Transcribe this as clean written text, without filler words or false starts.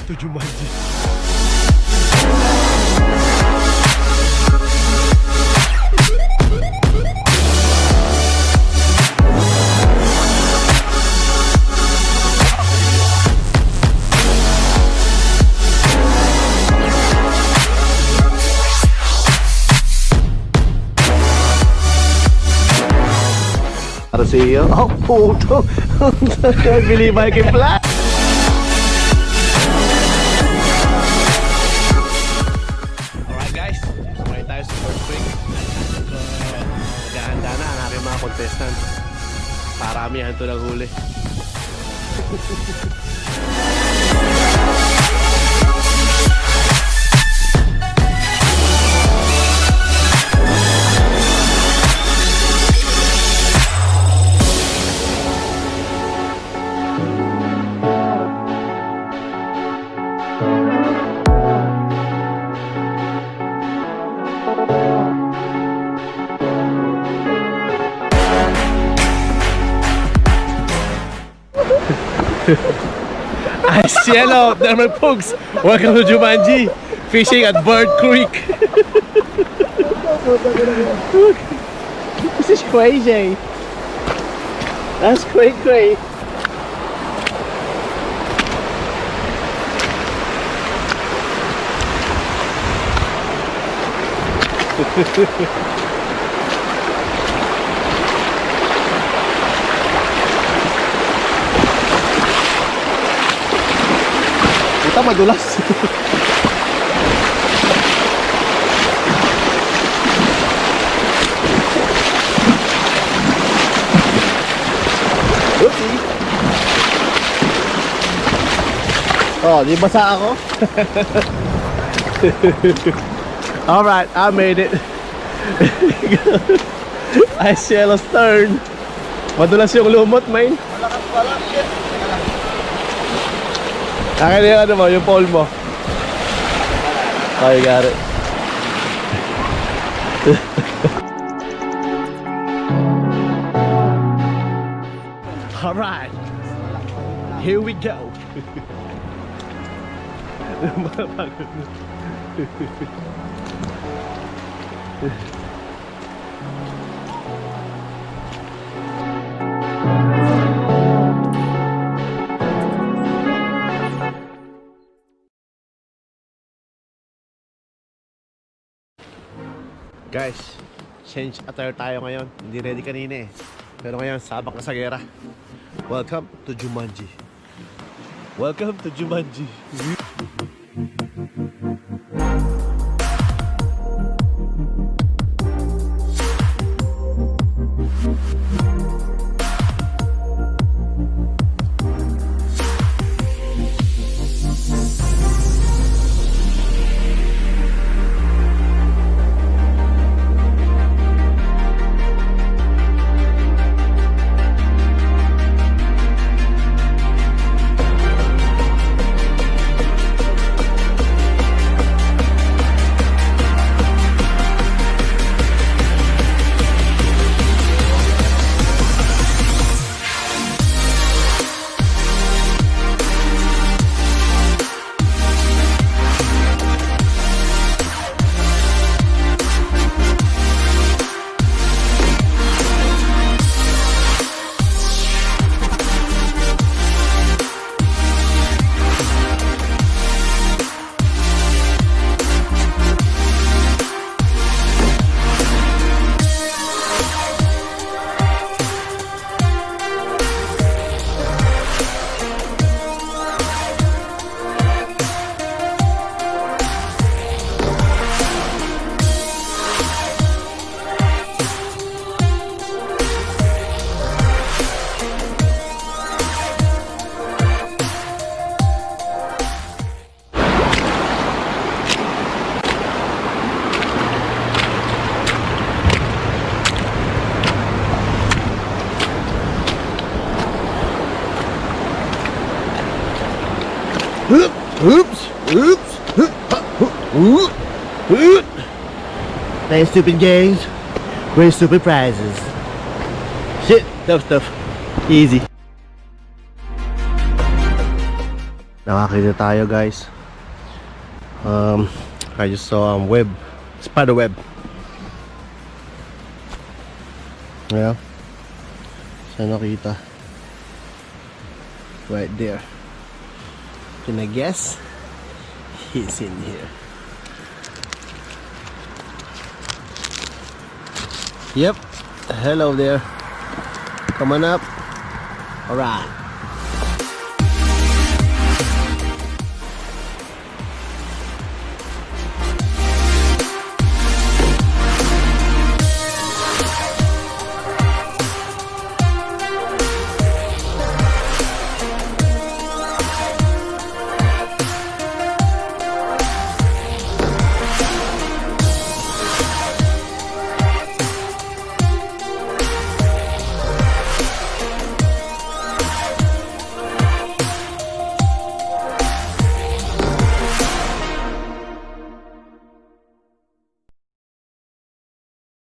to Jumanji. Para sa iyo. Oh, puto. I believe I can fly. Alright guys, kumain tayo sa first break. Naghahanda na ang aking mga contestant. Paramihan ito ng huli. Hello, denmarkpugz. Welcome to Jumanji. Fishing at Bird Creek. This is crazy. That's crazy. Puta, madulas. Oopsie. Oh, di basa ako? Alright, I made it. I yellow stern. Madulas yung lumot, man. Malakas pala, shit. Akin na yung ano mo, yung pole mo. Oh, you got it. Alright, here we go. Guys, change attire tayo ngayon. Hindi ready kanina eh. Pero ngayon, sabak na sa gera. Welcome to Jumanji. Welcome to Jumanji. Oops. Play stupid games, win stupid prizes. Shit, tough stuff. Easy. Nakakita tayo guys. I just saw web, spider web. Yeah. Saan nakita? Right there. Can I guess? He's in here. Yep. Hello there. Come on up. Alright.